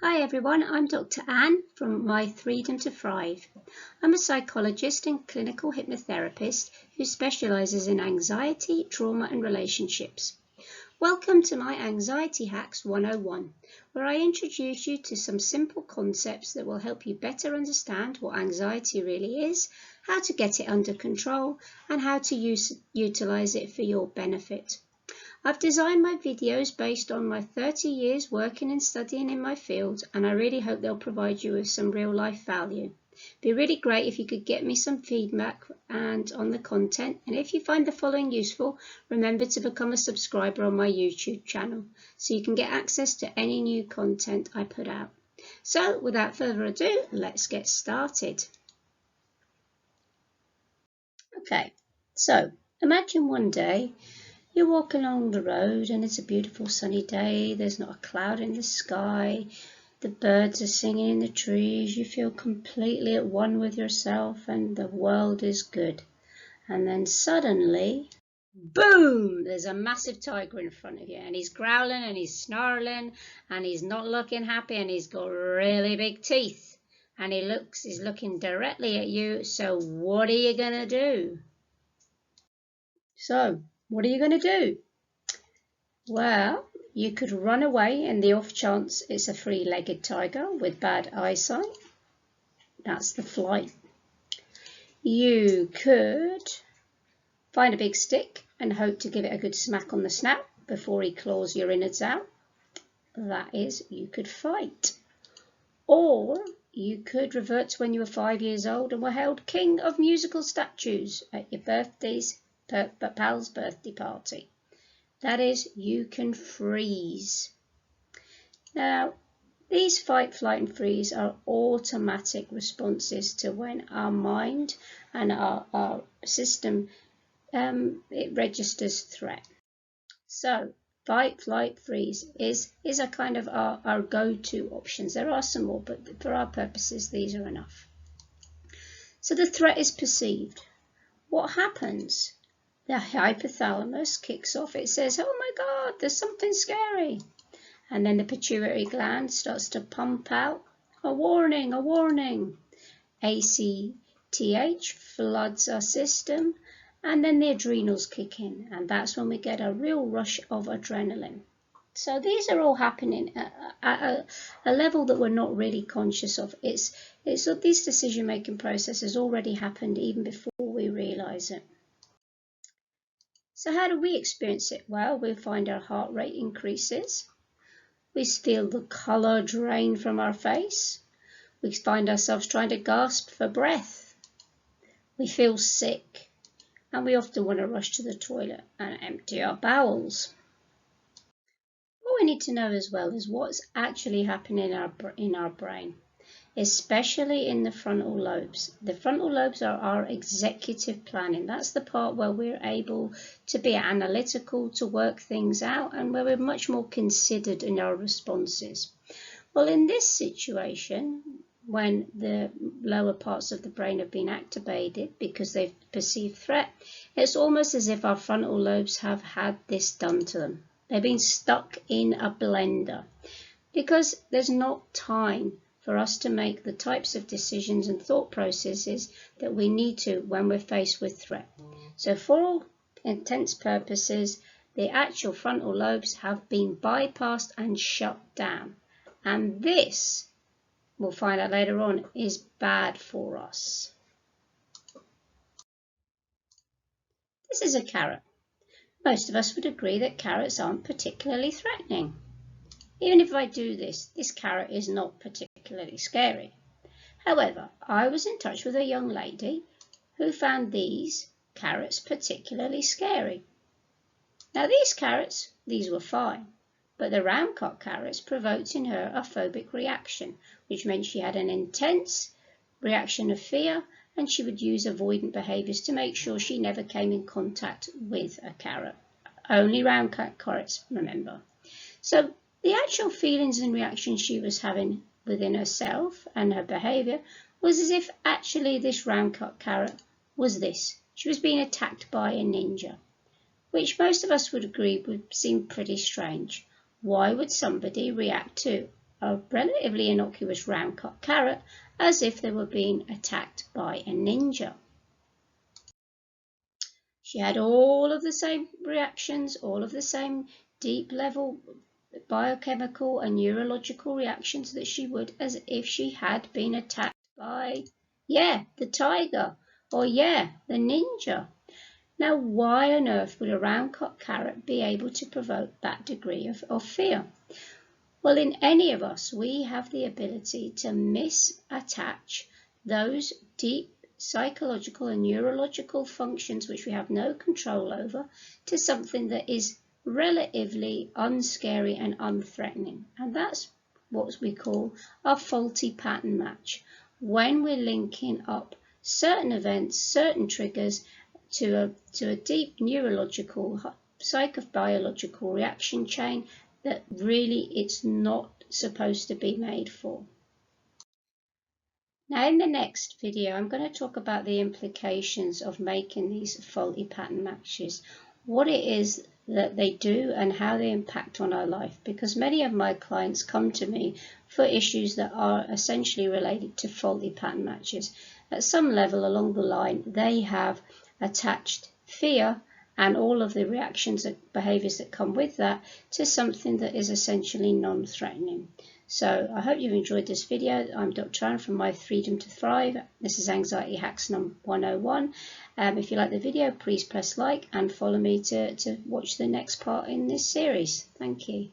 Hi everyone, I'm Dr. Anne from My Freedom to Thrive. I'm a psychologist and clinical hypnotherapist who specialises in anxiety, trauma and relationships. Welcome to my Anxiety Hacks 101, where I introduce you to some simple concepts that will help you better understand what anxiety really is, how to get it under control and how to utilise it for your benefit. I've designed my videos based on my 30 years working and studying in my field, and I really hope they'll provide you with some real life value. It'd be really great if you could get me some feedback on the content, and if you find the following useful, remember to become a subscriber on my YouTube channel so you can get access to any new content I put out. So without further ado, let's get started. Okay, so imagine one day you're walking along the road and it's a beautiful sunny day. There's not a cloud in the sky. The birds are singing in the trees. You feel completely at one with yourself and the world is good. And then suddenly, boom, there's a massive tiger in front of you and he's growling and he's snarling and he's not looking happy and he's got really big teeth and he's looking directly at you. So what are you going to do? What are you going to do? Well, you could run away in the off chance it's a three-legged tiger with bad eyesight. That's the flight. You could find a big stick and hope to give it a good smack on the snout before he claws your innards out. That is, you could fight. Or you could revert to when you were 5 years old and were held king of musical statues at your pal's birthday party. That is, you can freeze. Now, these fight, flight and freeze are automatic responses to when our mind and our system, it registers threat. So, fight, flight, freeze is a kind of our go-to options. There are some more, but for our purposes, these are enough. So the threat is perceived. What happens? The hypothalamus kicks off. It says, oh my God, there's something scary. And then the pituitary gland starts to pump out, a warning, a warning. ACTH floods our system, and then the adrenals kick in. And that's when we get a real rush of adrenaline. So these are all happening at a level that we're not really conscious of. It's these decision-making processes already happened even before we realise it. So how do we experience it? Well, we find our heart rate increases. We feel the colour drain from our face. We find ourselves trying to gasp for breath. We feel sick. And we often want to rush to the toilet and empty our bowels. What we need to know as well is what's actually happening in our brain, especially in the frontal lobes. The frontal lobes are our executive planning. That's the part where we're able to be analytical, to work things out, and where we're much more considered in our responses. Well, in this situation, when the lower parts of the brain have been activated because they've perceived threat, it's almost as if our frontal lobes have had this done to them. They've been stuck in a blender because there's not time for us to make the types of decisions and thought processes that we need to when we're faced with threat. So for all intents purposes, the actual frontal lobes have been bypassed and shut down. And this, we'll find out later on, is bad for us. This is a carrot. Most of us would agree that carrots aren't particularly threatening. Even if I do this carrot is not particularly scary. However, I was in touch with a young lady who found these carrots particularly scary. Now these carrots, these were fine, but the round cut carrots provoked in her a phobic reaction, which meant she had an intense reaction of fear and she would use avoidant behaviours to make sure she never came in contact with a carrot. Only round cut carrots, remember. So the actual feelings and reactions she was having within herself and her behaviour was as if actually this round cut carrot was this. She was being attacked by a ninja, which most of us would agree would seem pretty strange. Why would somebody react to a relatively innocuous round cut carrot as if they were being attacked by a ninja. She had all of the same reactions, all of the same deep level biochemical and neurological reactions that she would as if she had been attacked by, the tiger, or the ninja. Now, why on earth would a round cut carrot be able to provoke that degree of fear? Well, in any of us, we have the ability to misattach those deep psychological and neurological functions which we have no control over to something that is relatively unscary and unthreatening. And that's what we call a faulty pattern match. When we're linking up certain events, certain triggers to a deep neurological, psychobiological reaction chain that really it's not supposed to be made for. Now in the next video I'm going to talk about the implications of making these faulty pattern matches, what it is that they do and how they impact on our life, because many of my clients come to me for issues that are essentially related to faulty pattern matches. At some level along the line they have attached fear and all of the reactions and behaviours that come with that to something that is essentially non-threatening. So I hope you've enjoyed this video. I'm Dr. Anne from My Freedom to Thrive. This is Anxiety Hacks number 101. If you like the video, please press like and follow me to watch the next part in this series. Thank you.